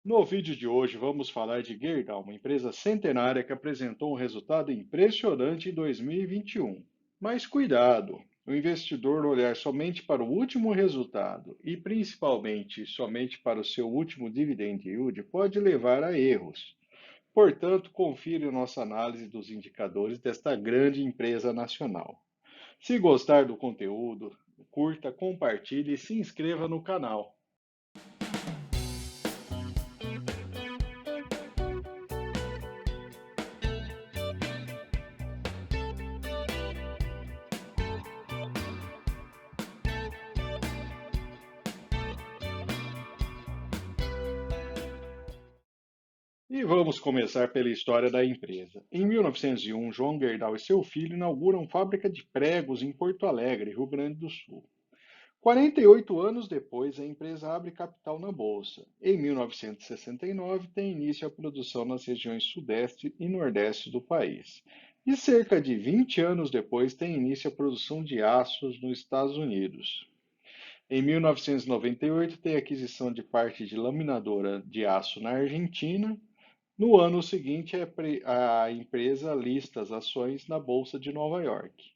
No vídeo de hoje vamos falar de Gerdau, uma empresa centenária que apresentou um resultado impressionante em 2021. Mas cuidado, o investidor olhar somente para o último resultado e principalmente somente para o seu último dividend yield pode levar a erros. Portanto, confira nossa análise dos indicadores desta grande empresa nacional. Se gostar do conteúdo, curta, compartilhe e se inscreva no canal. E vamos começar pela história da empresa. Em 1901, João Gerdau e seu filho inauguram fábrica de pregos em Porto Alegre, Rio Grande do Sul. 48 anos depois, a empresa abre capital na bolsa. Em 1969, tem início a produção nas regiões Sudeste e Nordeste do país. E cerca de 20 anos depois, tem início a produção de aços nos Estados Unidos. Em 1998, tem aquisição de parte de laminadora de aço na Argentina. No ano seguinte, a empresa lista as ações na Bolsa de Nova York.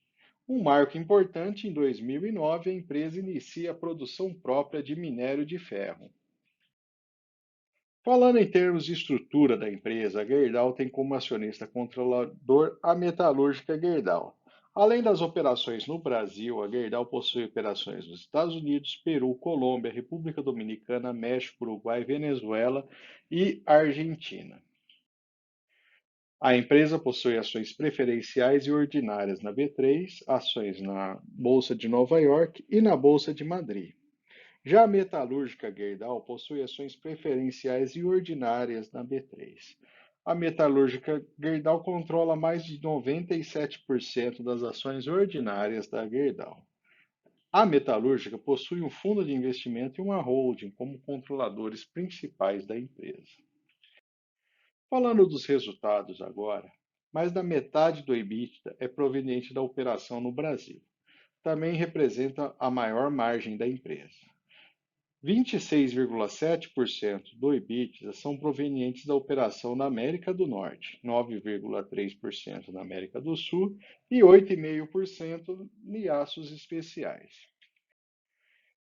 Um marco importante, em 2009, a empresa inicia a produção própria de minério de ferro. Falando em termos de estrutura da empresa, a Gerdau tem como acionista controlador a metalúrgica Gerdau. Além das operações no Brasil, a Gerdau possui operações nos Estados Unidos, Peru, Colômbia, República Dominicana, México, Uruguai, Venezuela e Argentina. A empresa possui ações preferenciais e ordinárias na B3, ações na Bolsa de Nova York e na Bolsa de Madrid. Já a metalúrgica Gerdau possui ações preferenciais e ordinárias na B3. A metalúrgica Gerdau controla mais de 97% das ações ordinárias da Gerdau. A metalúrgica possui um fundo de investimento e uma holding como controladores principais da empresa. Falando dos resultados agora, mais da metade do EBITDA é proveniente da operação no Brasil. Também representa a maior margem da empresa. 26,7% do EBITDA são provenientes da operação na América do Norte, 9,3% na América do Sul e 8,5% em aços especiais.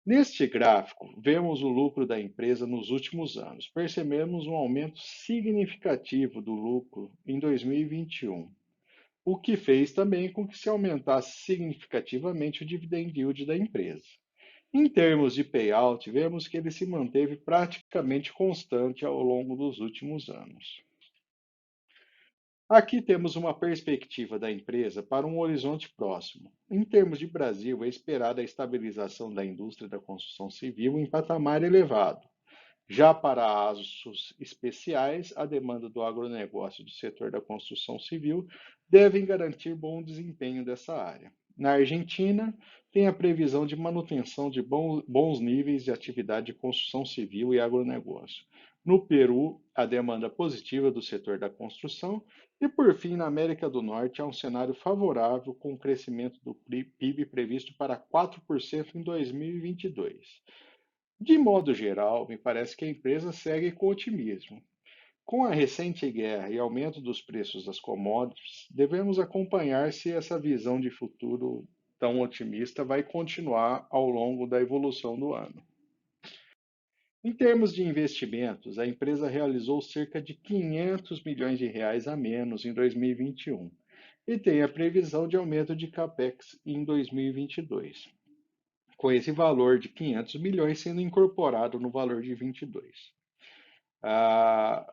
Neste gráfico, vemos o lucro da empresa nos últimos anos. Percebemos um aumento significativo do lucro em 2021, o que fez também com que se aumentasse significativamente o dividend yield da empresa. Em termos de payout, vemos que ele se manteve praticamente constante ao longo dos últimos anos. Aqui temos uma perspectiva da empresa para um horizonte próximo. Em termos de Brasil, é esperada a estabilização da indústria da construção civil em patamar elevado. Já para aços especiais, a demanda do agronegócio do setor da construção civil devem garantir bom desempenho dessa área. Na Argentina, tem a previsão de manutenção de bons níveis de atividade de construção civil e agronegócio. No Peru, a demanda positiva do setor da construção. E, por fim, na América do Norte, há um cenário favorável com o crescimento do PIB previsto para 4% em 2022. De modo geral, me parece que a empresa segue com otimismo. Com a recente guerra e aumento dos preços das commodities, devemos acompanhar se essa visão de futuro tão otimista vai continuar ao longo da evolução do ano. Em termos de investimentos, a empresa realizou cerca de 500 milhões de reais a menos em 2021 e tem a previsão de aumento de capex em 2022, com esse valor de 500 milhões sendo incorporado no valor de 22. A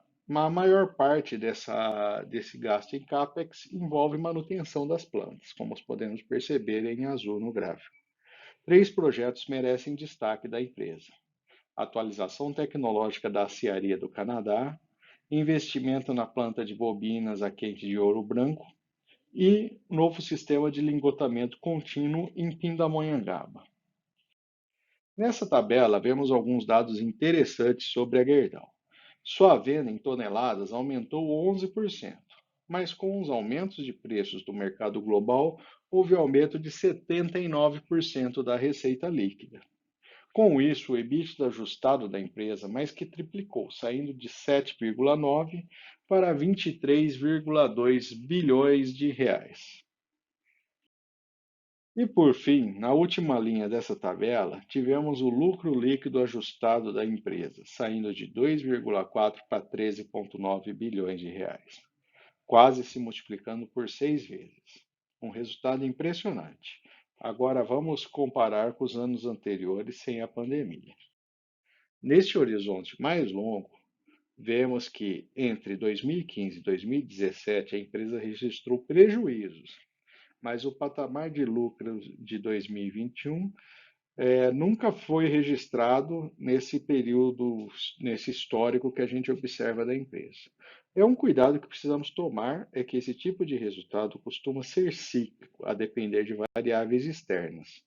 maior parte desse gasto em CAPEX envolve manutenção das plantas, como podemos perceber em azul no gráfico. Três projetos merecem destaque da empresa: atualização tecnológica da aciaria do Canadá, investimento na planta de bobinas a quente de Ouro Branco e novo sistema de lingotamento contínuo em Pindamonhangaba. Nessa tabela, vemos alguns dados interessantes sobre a Gerdau. Sua venda em toneladas aumentou 11%, mas com os aumentos de preços do mercado global, houve aumento de 79% da receita líquida. Com isso, o EBITDA ajustado da empresa mais que triplicou, saindo de 7,9 para 23,2 bilhões de reais. E por fim, na última linha dessa tabela, tivemos o lucro líquido ajustado da empresa, saindo de 2,4 para 13,9 bilhões de reais, quase se multiplicando por 6 vezes. Um resultado impressionante. Agora vamos comparar com os anos anteriores sem a pandemia. Neste horizonte mais longo, vemos que entre 2015 e 2017 a empresa registrou prejuízos, mas o patamar de lucros de 2021 nunca foi registrado nesse período, nesse histórico que a gente observa da empresa. É um cuidado que precisamos tomar, é que esse tipo de resultado costuma ser cíclico, a depender de variáveis externas.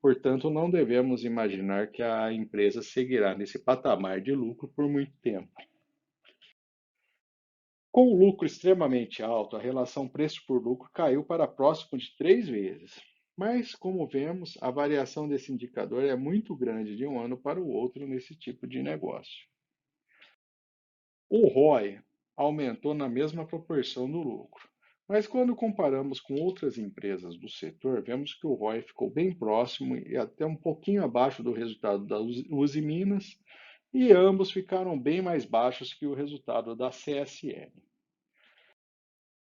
Portanto, não devemos imaginar que a empresa seguirá nesse patamar de lucro por muito tempo. Com o lucro extremamente alto, a relação preço por lucro caiu para próximo de 3 vezes. Mas, como vemos, a variação desse indicador é muito grande de um ano para o outro nesse tipo de negócio. O ROI aumentou na mesma proporção do lucro. Mas quando comparamos com outras empresas do setor, vemos que o ROI ficou bem próximo e até um pouquinho abaixo do resultado da Uzi Minas, e ambos ficaram bem mais baixos que o resultado da CSN.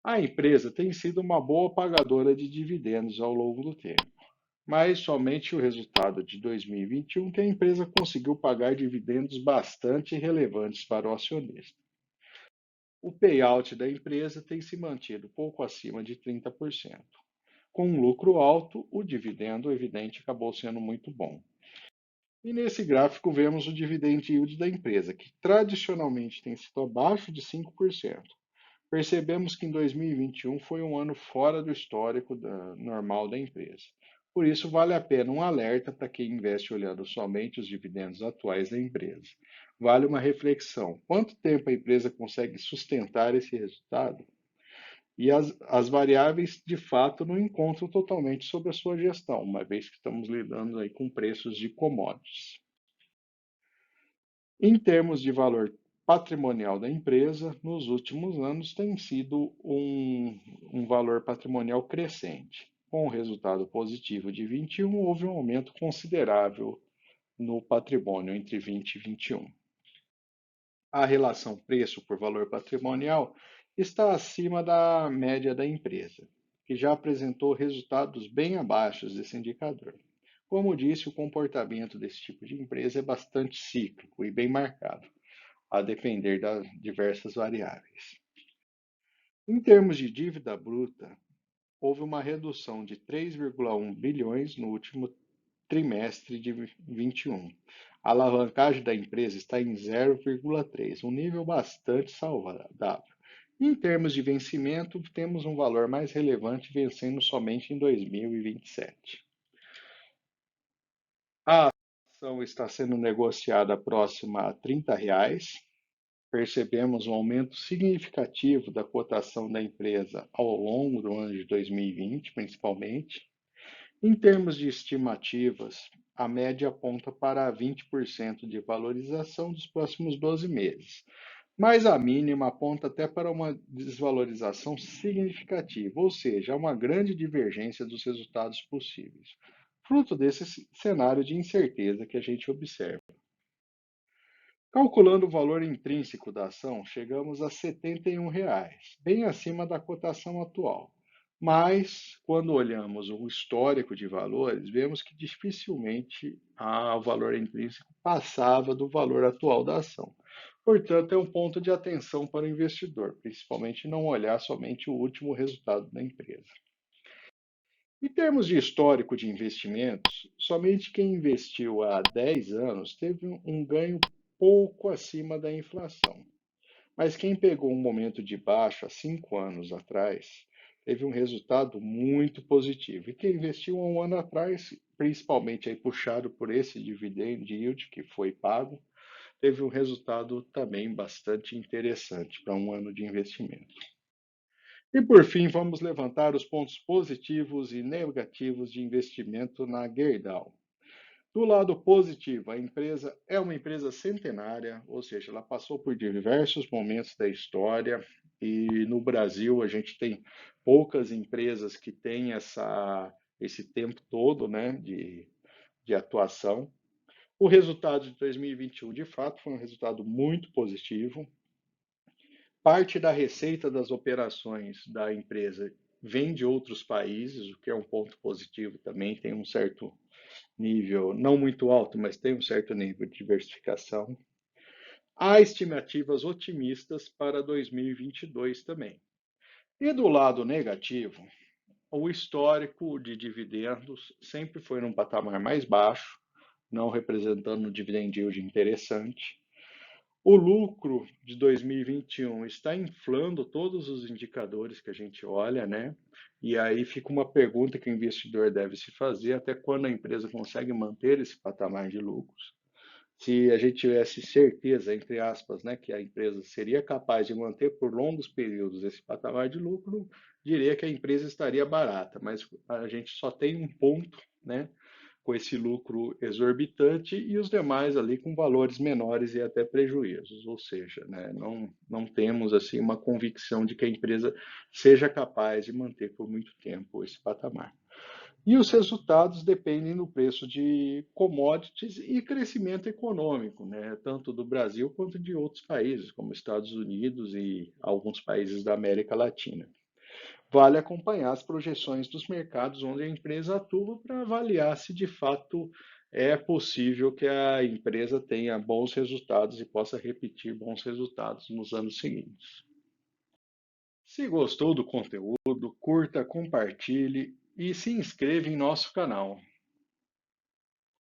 A empresa tem sido uma boa pagadora de dividendos ao longo do tempo, mas somente o resultado de 2021 que a empresa conseguiu pagar dividendos bastante relevantes para o acionista. O payout da empresa tem se mantido pouco acima de 30%. Com um lucro alto, o dividendo evidente acabou sendo muito bom. E nesse gráfico vemos o dividend yield da empresa, que tradicionalmente tem sido abaixo de 5%. Percebemos que em 2021 foi um ano fora do histórico normal da empresa. Por isso, vale a pena um alerta para quem investe olhando somente os dividendos atuais da empresa. Vale uma reflexão: quanto tempo a empresa consegue sustentar esse resultado? E as variáveis, de fato, não encontram totalmente sobre a sua gestão, uma vez que estamos lidando aí com preços de commodities. Em termos de valor patrimonial da empresa, nos últimos anos tem sido um valor patrimonial crescente. Com o resultado positivo de 21, houve um aumento considerável no patrimônio entre 20 e 21. A relação preço por valor patrimonial está acima da média da empresa, que já apresentou resultados bem abaixo desse indicador. Como disse, o comportamento desse tipo de empresa é bastante cíclico e bem marcado, a depender das diversas variáveis. Em termos de dívida bruta, houve uma redução de 3,1 bilhões no último trimestre de 21. A alavancagem da empresa está em 0,3, um nível bastante saudável. Em termos de vencimento, temos um valor mais relevante vencendo somente em 2027. A ação está sendo negociada próxima a R$ 30. Percebemos um aumento significativo da cotação da empresa ao longo do ano de 2020, principalmente. Em termos de estimativas, a média aponta para 20% de valorização dos próximos 12 meses, mas a mínima aponta até para uma desvalorização significativa, ou seja, uma grande divergência dos resultados possíveis, fruto desse cenário de incerteza que a gente observa. Calculando o valor intrínseco da ação, chegamos a R$ 71, bem acima da cotação atual. Mas, quando olhamos o histórico de valores, vemos que dificilmente o valor intrínseco passava do valor atual da ação. Portanto, é um ponto de atenção para o investidor, principalmente não olhar somente o último resultado da empresa. Em termos de histórico de investimentos, somente quem investiu há 10 anos teve um ganho pouco acima da inflação. Mas quem pegou um momento de baixa há 5 anos atrás teve um resultado muito positivo. E quem investiu há um ano atrás, principalmente aí puxado por esse dividend yield que foi pago, teve um resultado também bastante interessante para um ano de investimento. E por fim, vamos levantar os pontos positivos e negativos de investimento na Gerdau. Do lado positivo, a empresa é uma empresa centenária, ou seja, ela passou por diversos momentos da história e no Brasil a gente tem poucas empresas que têm esse tempo todo, né, de atuação. O resultado de 2021, de fato, foi um resultado muito positivo. Parte da receita das operações da empresa vem de outros países, o que é um ponto positivo também, tem um certo nível, não muito alto, mas tem um certo nível de diversificação. Há estimativas otimistas para 2022 também. E do lado negativo, o histórico de dividendos sempre foi num patamar mais baixo, não representando um dividend yield interessante. O lucro de 2021 está inflando todos os indicadores que a gente olha, né? E aí fica uma pergunta que o investidor deve se fazer: até quando a empresa consegue manter esse patamar de lucros? Se a gente tivesse certeza, entre aspas, né, que a empresa seria capaz de manter por longos períodos esse patamar de lucro, diria que a empresa estaria barata, mas a gente só tem um ponto, né, com esse lucro exorbitante e os demais ali com valores menores e até prejuízos, ou seja, né, não temos assim uma convicção de que a empresa seja capaz de manter por muito tempo esse patamar. E os resultados dependem do preço de commodities e crescimento econômico, né, tanto do Brasil quanto de outros países, como Estados Unidos e alguns países da América Latina. Vale acompanhar as projeções dos mercados onde a empresa atua para avaliar se de fato é possível que a empresa tenha bons resultados e possa repetir bons resultados nos anos seguintes. Se gostou do conteúdo, curta, compartilhe e se inscreva em nosso canal.